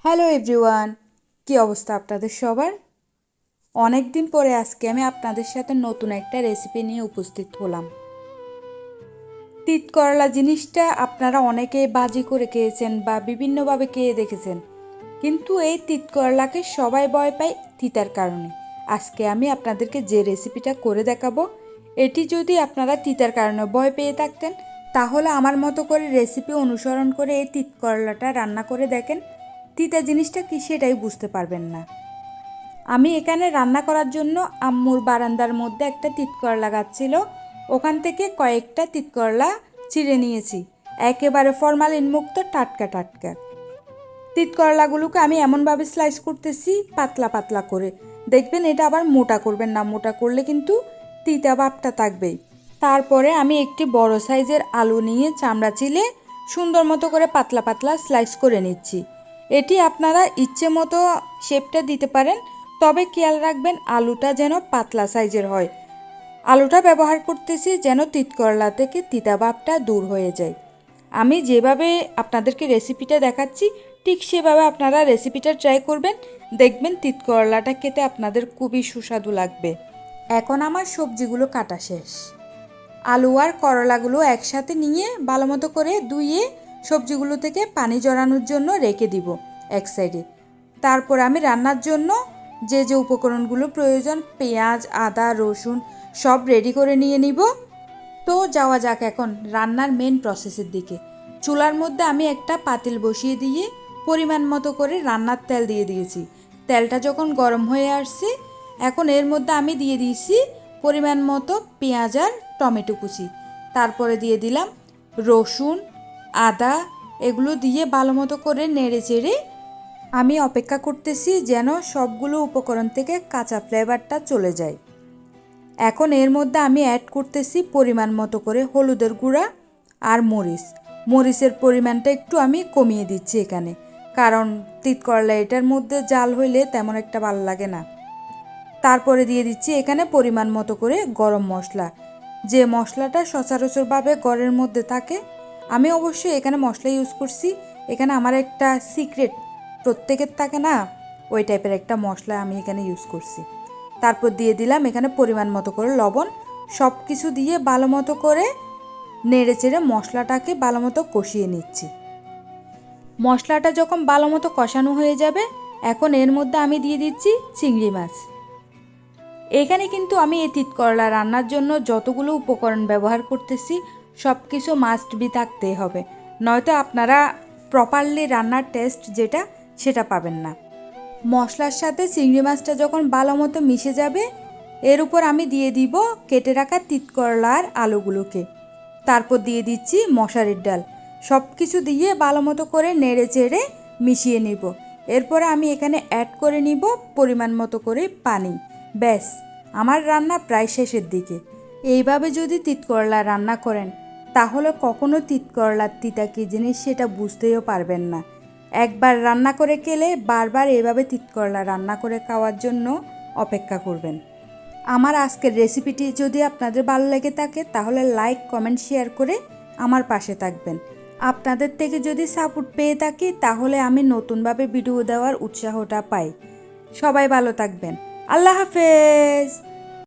Hello everyone, কি অবস্থা আপনাদের সবার? অনেক দিন পরে আজকে আমি আপনাদের সাথে নতুন একটা রেসিপি নিয়ে উপস্থিত হলাম। তিত করলা জিনিসটা আপনারা অনেকেই বাজি করে খেয়েছেন বা বিভিন্নভাবে খেয়ে দেখেছেন, কিন্তু এই তিত করলাকে সবাই ভয় পায় তিতার কারণে। আজকে আমি আপনাদেরকে যে রেসিপিটা করে দেখাবো, এটি যদি আপনারা তিতার কারণে ভয় পেয়ে থাকতেন, তাহলে আমার মতো করে রেসিপি অনুসরণ করে এই তিত করলাটা রান্না করে দেখেন। তিতা জিনিসটা কি সেটাই বুঝতে পারবেন না। আমি এখানে রান্না করার জন্য আম্মুর বারান্দার মধ্যে একটা তিতকরলা গাছ ছিল, ওখান থেকে কয়েকটা তিতকরলা ছিঁড়ে নিয়েছি। একেবারে ফরমালিন মুক্ত, টাটকা টাটকা তিতকরলাগুলোকে আমি এমনভাবে স্লাইস করতেছি, পাতলা পাতলা করে। দেখবেন এটা আবার মোটা করবেন না, মোটা করলে কিন্তু তিতা ভাবটা থাকবেই। তারপরে আমি একটি বড় সাইজের আলু নিয়ে চামড়া চিলে সুন্দর মতো করে পাতলা পাতলা স্লাইস করে নিচ্ছি। এটি আপনারা ইচ্ছে মতো শেপটা দিতে পারেন, তবে খেয়াল রাখবেন আলুটা যেন পাতলা সাইজের হয়। আলুটা ব্যবহার করতেছি যেন তিতকরলা থেকে তিতা ভাবটা দূর হয়ে যায়। আমি যেভাবে আপনাদেরকে রেসিপিটা দেখাচ্ছি ঠিক সেভাবে আপনারা রেসিপিটা ট্রাই করবেন, দেখবেন তিতকরলাটা খেতে আপনাদের খুবই সুস্বাদু লাগবে। এখন আমার সবজিগুলো কাটা শেষ। আলু আর করলাগুলো একসাথে নিয়ে ভালো মতো করে ধুয়ে সবজিগুলো থেকে পানি জড়ানোর জন্য রেখে দিব এক সাইডে। তারপর আমি রান্নার জন্য যে যে উপকরণগুলো প্রয়োজন, পেঁয়াজ, আদা, রসুন সব রেডি করে নিয়ে নিব। তো যাওয়া যাক এখন রান্নার মেন প্রসেসের দিকে। চুলার মধ্যে আমি একটা পাতিল বসিয়ে দিয়ে পরিমাণ মতো করে রান্নার তেল দিয়ে দিয়েছি। তেলটা যখন গরম হয়ে আসছে, এখন এর মধ্যে আমি দিয়ে দিয়েছি পরিমাণ মতো পেঁয়াজ আর টমেটো কুচি। তারপরে দিয়ে দিলাম রসুন, আদা, এগুলো দিয়ে ভালো মতো করে নেড়ে চেড়ে আমি অপেক্ষা করতেছি যেন সবগুলো উপকরণ থেকে কাঁচা ফ্লেভারটা চলে যায়। এখন এর মধ্যে আমি অ্যাড করতেছি পরিমাণ মতো করে হলুদের গুঁড়া আর মরিচের পরিমাণটা একটু আমি কমিয়ে দিচ্ছি এখানে, কারণ তিতকরলা এটার মধ্যে জাল হইলে তেমন একটা ভালো লাগে না। তারপরে দিয়ে দিচ্ছি এখানে পরিমাণ মতো করে গরম মশলা, যে মশলাটা সচরাচরভাবে ঘরের মধ্যে থাকে। আমি অবশ্যই এখানে মশলা ইউজ করছি। এখানে আমার একটা সিক্রেট, প্রত্যেকের থাকে না, ওই টাইপের একটা মশলা আমি এখানে ইউজ করছি। তারপর দিয়ে দিলাম এখানে পরিমাণ মতো করে লবণ। সব কিছু দিয়ে ভালো মতো করে নেড়ে চেড়ে মশলাটাকে ভালো মতো কষিয়ে নিচ্ছি। মশলাটা যখন ভালো মতো কষানো হয়ে যাবে, এখন এর মধ্যে আমি দিয়ে দিচ্ছি চিংড়ি মাছ। এখানে কিন্তু আমি এই তিতকরলা রান্নার জন্য যতগুলো উপকরণ ব্যবহার করতেছি সব কিছু মাস্ট বি থাকতেই হবে, নয়তো আপনারা প্রপারলি রান্নার টেস্ট যেটা সেটা পাবেন না। মশলার সাথে চিংড়ি মাছটা যখন ভালো মতো মিশে যাবে, এর উপর আমি দিয়ে দিব কেটে রাখা তিতকরলার আলুগুলোকে। তারপর দিয়ে দিচ্ছি মশারির ডাল। সব কিছু দিয়ে ভালো মতো করে নেড়ে চেড়ে মিশিয়ে নিব। এরপরে আমি এখানে অ্যাড করে নিব পরিমাণ মতো করে পানি। ব্যাস, আমার রান্না প্রায় শেষের দিকে। এইভাবে যদি তিতকরলা রান্না করেন, তাহলে কখনো তিতকরলার তিতা কী জিনিস সেটা বুঝতেও পারবেন না। একবার রান্না করে খেলে বারবার এভাবে তিতকরলা রান্না করে খাওয়ার জন্য অপেক্ষা করবেন। আমার আজকের রেসিপিটি যদি আপনাদের ভালো লেগে থাকে, তাহলে লাইক, কমেন্ট, শেয়ার করে আমার পাশে থাকবেন। আপনাদের থেকে যদি সাপোর্ট পেয়ে থাকি, তাহলে আমি নতুনভাবে ভিডিও দেওয়ার উৎসাহটা পাই। সবাই ভালো থাকবেন। আল্লাহ হাফেজ।